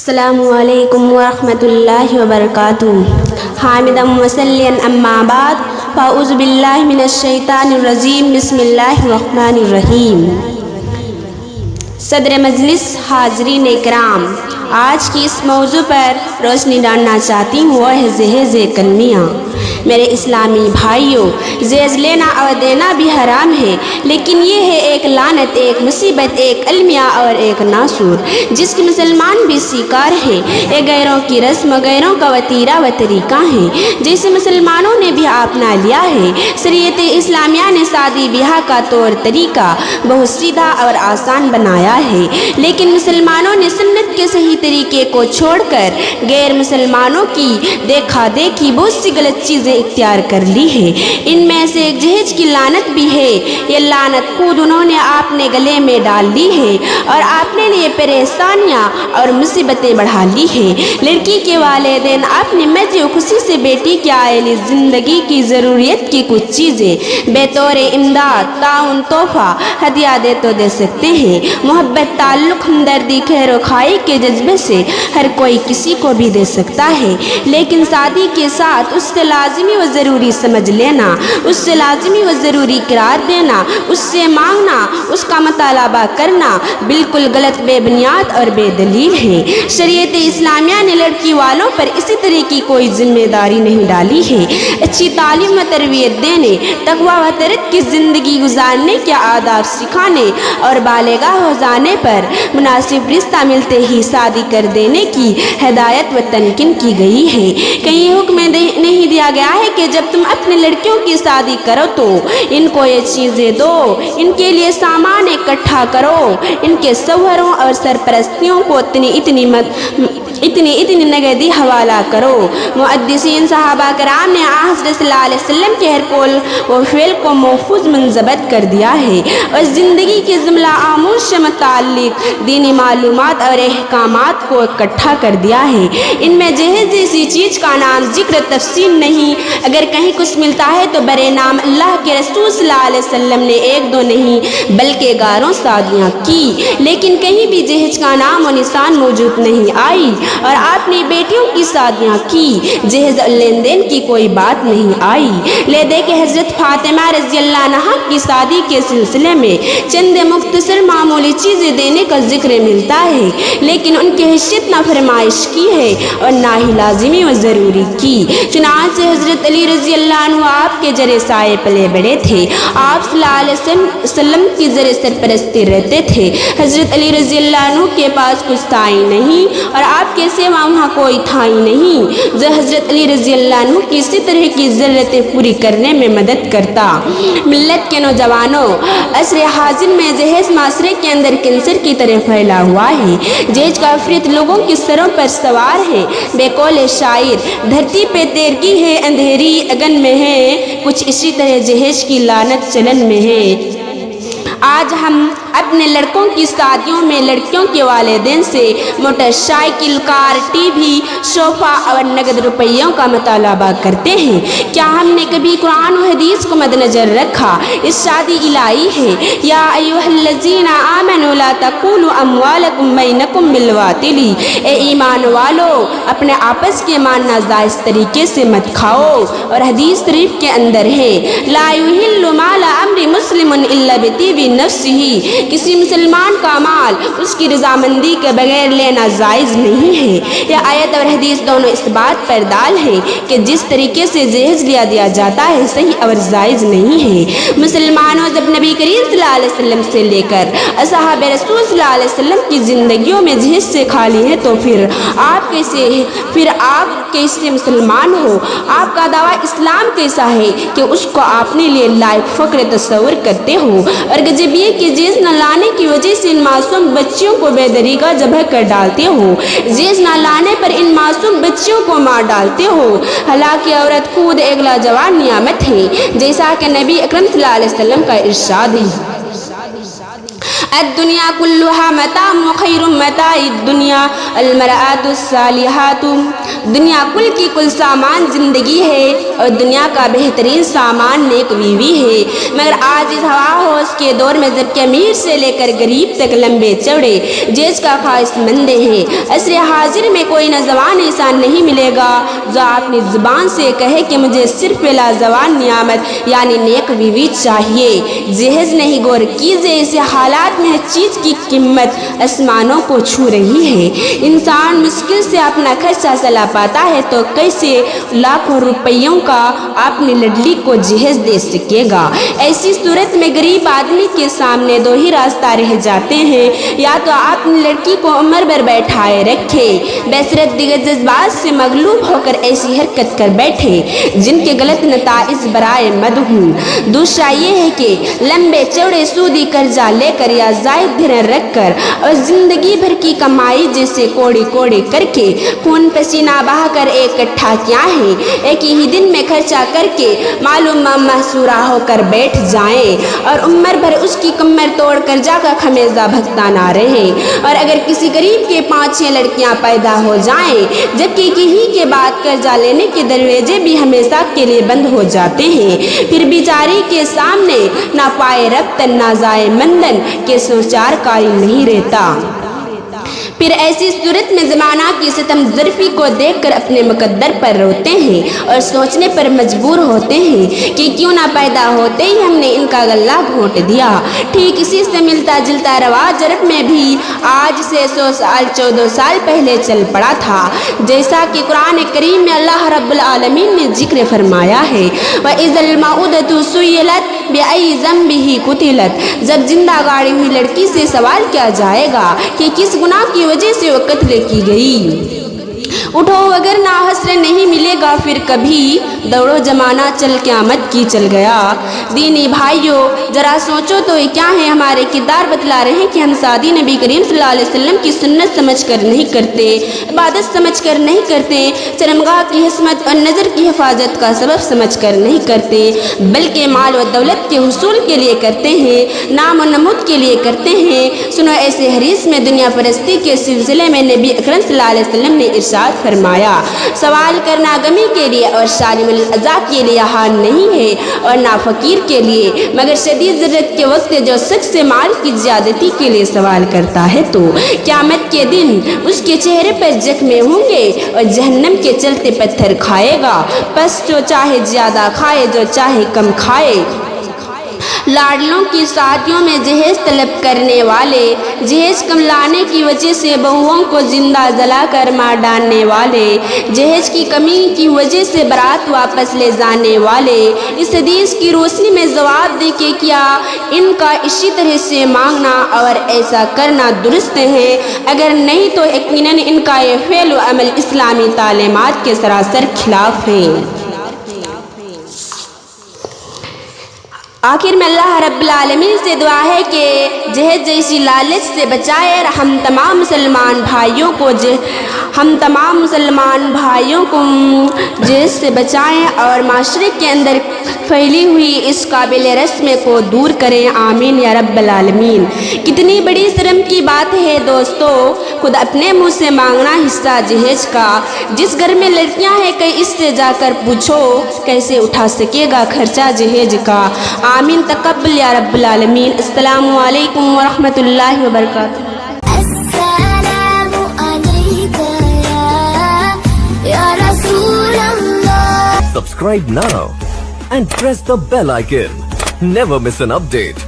السلام علیکم ورحمۃ اللہ وبرکاتہ۔ حامدًا وصلیًا اما بعد فاعوذ باللہ من الشیطان الرجیم بسم اللہ الرحمن الرحیم۔ صدر مجلس، حاضرین کرام، آج کی اس موضوع پر روشنی ڈالنا چاہتی ہوں، وہ ہے جہیز کلمیہ۔ میرے اسلامی بھائیوں، جہیز لینا اور دینا بھی حرام ہے، لیکن یہ ہے ایک لعنت، ایک مصیبت، ایک المیہ اور ایک ناسور جس کے مسلمان بھی شکار ہے۔ یہ غیروں کی رسم، غیروں کا وتیرہ و طریقہ ہے جسے مسلمانوں نے بھی اپنا لیا ہے۔ شریعت اسلامیہ نے شادی بیاہ کا طور طریقہ بہت سیدھا اور آسان بنایا ہے، لیکن مسلمانوں نے سنت کے صحیح طریقے کو چھوڑ کر غیر مسلمانوں کی دیکھا دیکھی بہت سی غلط چیزیں اختیار کر لی ہے۔ ان میں سے ایک جہیز کی لعنت بھی ہے۔ یہ لعنت خود انہوں نے اپنے گلے میں ڈال لی ہے اور اپنے لیے پریشانیاں اور مصیبتیں بڑھا لی ہے۔ لڑکی کے والدین اپنی مرضی و خوشی سے بیٹی کی عائلی زندگی کی ضروریات کی کچھ چیزیں بطور امداد، تعاون، تحفہ، ہدیہ دے سکتے ہیں۔ محبت، تعلق، ہمدردی، خیر و خواہی کے جذبے سے ہر کوئی کسی کو بھی دے سکتا ہے، لیکن شادی کے ساتھ اس سے لازمی و ضروری سمجھ لینا، اس سے لازمی و ضروری قرار دینا، اس سے مانگنا، اس کا مطالبہ کرنا بالکل غلط، بے بنیاد اور بے دلیل ہے۔ شریعت اسلامیہ نے لڑکی والوں پر اسی طرح کی کوئی ذمہ داری نہیں ڈالی ہے۔ اچھی تعلیم و تربیت دینے، تقویٰ و طاعت کی زندگی گزارنے کے آداب سکھانے اور بالغ ہو جانے پر مناسب رشتہ ملتے ہی شادی کر دینے کی ہدایت و تلقین کی گئی ہے۔ کہیں حکم نہیں دیا گیا ہے کہ جب تم اپنے لڑکیوں کی شادی کرو تو ان کو یہ چیزیں دو، ان کے لیے سامان اکٹھا کرو، ان کے شوہروں اور سرپرستیوں کو اتنی نقدی حوالہ کرو۔ محدثین صحابہ کرام نے حضرت صلی اللہ علیہ وسلم کے ہر قول و فعل کو محفوظ منضبط کر دیا ہے اور زندگی کے جملہ آموز سے متعلق دینی معلومات اور احکامات کو اکٹھا کر دیا ہے۔ ان میں جہیز جیسی چیز کا نام ذکر تفصیل نہیں، اگر کہیں کچھ ملتا ہے تو برے نام اللہ کے رسول صلی اللہ علیہ وسلم نے ایک دو نہیں بلکہ گاروں شادیاں کی، لیکن کہیں بھی جہیز کا نام و نشان موجود نہیں آئی اور آپ نے بیٹیوں کی شادیاں کی، جہیز لین دین کی کوئی بات نہیں آئی۔ لے دے کہ حضرت فاطمہ رضی اللہ عنہا کی شادی کے سلسلے میں چند مختصر معمولی چیزیں دینے کا ذکر ملتا ہے، لیکن ان کی حیثیت نہ فرمائش کی ہے اور نہ ہی لازمی و ضروری کی۔ چنانچہ حضرت علی رضی اللہ عنہ آپ کے زیر سایہ پلے بڑے تھے، آپ صلی اللہ علیہ وسلم کی زیر سرپرستی رہتے تھے۔ حضرت علی رضی اللہ عنہ کے پاس کچھ تھا ہی نہیں اور آپ کے سوا وہاں کوئی تھا ہی نہیں جو حضرت علی رضی اللہ عنہ کی اسی طرح کی ضرورتیں پوری کرنے میں مدد کرتا۔ ملت کے نوجوانوں، عصر حاضر میں جہیز معاشرے کے اندر کینسر کی طرح پھیلا ہوا ہے۔ جہیز کا عفریت لوگوں کی سروں پر سوار ہے۔ بے قول شاعر، دھرتی پہ تیرگی ہے، اندھیری اگن میں ہے، کچھ اسی طرح جہیز کی لعنت چلن میں ہے۔ آج ہم اپنے لڑکوں کی شادیوں میں لڑکیوں کے والدین سے موٹر سائیکل، کار، ٹی وی، صوفہ اور نقد روپیوں کا مطالبہ کرتے ہیں۔ کیا ہم نے کبھی قرآن و حدیث کو مد نظر رکھا؟ اس شادی الہی ہے، یا ایھا الذین آمنوا لا تاکلوا اموالکم بینکم بالباطل۔ اے ایمان والو، اپنے آپس کے مال ناجائز طریقے سے مت کھاؤ، اور حدیث شریف کے اندر ہے لا یحل مال امرئ مسلم الا بطیب نفسہ، کسی مسلمان کا مال اس کی رضامندی کے بغیر لینا جائز نہیں ہے۔ یہ آیت اور حدیث دونوں اس بات پر دال ہے کہ جس طریقے سے جہیز دیا جاتا ہے صحیح اور جائز نہیں ہے۔ مسلمانوں، جب نبی کریم صلی اللہ علیہ وسلم سے لے کر اصحاب رسول صلی اللہ علیہ وسلم کی زندگیوں میں جہیز سے خالی ہے تو پھر آپ کیسے مسلمان ہو؟ آپ کا دعویٰ اسلام کیسا ہے کہ اس کو اپنے لیے لائق فخر تصور کرتے ہو؟ اور گجب یہ کہ جہیز نہ لانے کی وجہ سے ان معصوم بچیوں کو بے دریغہ ذبح کر ڈالتے ہو، جہیز نہ لانے پر ان معصوم بچیوں کو مار ڈالتے ہو۔ حالانکہ عورت خود ایک لاجواب نعمت ہے، جیسا کہ نبی اکرم صلی اللہ علیہ وسلم کا ارشاد ہے۔ الدنیا کلها متاع خیر متاع الدنیا المرآت الصالحات، دنیا کل کی کل سامان زندگی ہے اور دنیا کا بہترین سامان نیک بیوی ہے، مگر آج اس ہوا ہوش کے دور میں جب کہ امیر سے لے کر غریب تک لمبے چوڑے جیز کا خواہش مند ہے، عصر حاضر میں کوئی نوجوان انسان نہیں ملے گا جو اپنی زبان سے کہے کہ مجھے صرف لازوال نعمت یعنی نیک بیوی چاہیے۔ جہیز نہیں، غور کیجئے اس حالات میں ہر چیز کی قیمت آسمانوں کو چھو رہی ہے۔ انسان مشکل سے اپنا خرچہ چلا پاتا ہے تو کیسے لاکھوں روپیوں کا اپنی لڈلی کو جہیز دے سکے گا؟ ایسی صورت میں غریب آدمی کے سامنے دو ہی راستہ رہ جاتے ہیں، یا تو اپنی لڑکی کو عمر بھر بیٹھائے رکھے، بصرت دیگر جذبات سے مغلوب ہو کر ایسی حرکت کر بیٹھے جن کے غلط نتائج برائے مد ہوں۔ دوسرا یہ ہے کہ لمبے چوڑے سودی قرضہ لے کر یا زائد دھن رکھ کر اور زندگی بھر کی کمائی جیسے کوڑی کوڑی کر کے خون پسینہ بہا کر اکٹھا کیا ہے ایک ہی دن میں خرچہ کر کے معلوم محصورہ ہو کر بیٹھ جائیں اور عمر بھر اس کی کمر توڑ قرضہ کا خمیازہ بھگتانا رہے۔ اور اگر کسی غریب کے 5-6 لڑکیاں پیدا ہو جائیں جبکہ کہیں کے بعد قرضہ لینے کے دروازے بھی ہمیشہ کے لیے بند ہو جاتے ہیں، پھر بیچاری کے سامنے نہ پائے ربط نہ زائے مندن کے سوچار کاری نہیں رہتا۔ پھر ایسی صورت میں زمانہ کی ستم ظرفی کو دیکھ کر اپنے مقدر پر روتے ہیں اور سوچنے پر مجبور ہوتے ہیں کہ کیوں نہ پیدا ہوتے ہی ہم نے ان کا گلہ گھونٹ دیا۔ ٹھیک اسی سے ملتا جلتا رواج عرب میں بھی آج سے 100 سال 14 سال پہلے چل پڑا تھا، جیسا کہ قرآن کریم میں اللہ رب العالمین نے ذکر فرمایا ہے وَإِذَا الْمَوْءُودَةُ سُئِلَتْ بِأَيِّ ذَنبٍ قُتِلَتْ، جب زندہ گاڑی ہوئی لڑکی سے سوال کیا جائے گا کہ کس گناہ کی وجہ سے وہ قتل کی گئی، اٹھو اگر نہ حسر نہیں ملے گا پھر کبھی، دوڑو زمانہ چل قیامت کی چل گیا۔ دینی بھائیوں ذرا سوچو تو یہ کیا ہے؟ ہمارے کردار بتلا رہے ہیں کہ ہم سادی نبی کریم صلی اللہ علیہ وسلم کی سنت سمجھ کر نہیں کرتے، عبادت سمجھ کر نہیں کرتے، شرمگاہ کی عصمت اور نظر کی حفاظت کا سبب سمجھ کر نہیں کرتے، بلکہ مال و دولت کے حصول کے لیے کرتے ہیں، نام و نمود کے لیے کرتے ہیں۔ سنو ایسے حدیث میں دنیا پرستی کے سلسلے میں نبی اکرم صلی اللہ علیہ وسلم نے ارشاد فرمایا، سوال کرنا غمی کے لیے اور شالم الاذا کے لیے حال نہیں ہے اور نہ فقیر کے لیے، مگر شدید ضرورت کے وقت جو شخص سے مال کی زیادتی کے لیے سوال کرتا ہے تو قیامت کے دن اس کے چہرے پر زخمیں ہوں گے اور جہنم کے چلتے پتھر کھائے گا، پس جو چاہے زیادہ کھائے جو چاہے کم کھائے۔ لاڈلوں کی شادیوں میں جہیز طلب کرنے والے، جہیز کم لانے کی وجہ سے بہوؤں کو زندہ جلا کر مار ڈالنے والے، جہیز کی کمی کی وجہ سے برات واپس لے جانے والے، اس حدیث کی روشنی میں جواب دے کہ کیا ان کا اسی طرح سے مانگنا اور ایسا کرنا درست ہے؟ اگر نہیں تو یقیناً ان کا یہ فعل و عمل اسلامی تعلیمات کے سراسر خلاف ہے۔ آخر میں اللہ رب العالمین سے دعا ہے کہ جہیز جیسی لالچ سے بچائے اور ہم تمام مسلمان بھائیوں کو جہیز سے بچائیں اور معاشرے کے اندر پھیلی ہوئی اس قابل رسم کو دور کریں، آمین یا رب العالمین۔ کتنی بڑی شرم کی بات ہے دوستو، خود اپنے منہ سے مانگنا حصہ جہیز کا۔ جس گھر میں لڑکیاں ہیں کہیں اس سے جا کر پوچھو کیسے اٹھا سکے گا خرچہ جہیز کا، آمین تقبل یا رب العالمین۔ السلام علیکم ورحمۃ اللہ وبرکاتہ۔ Subscribe now and press the bell icon. Never miss an update.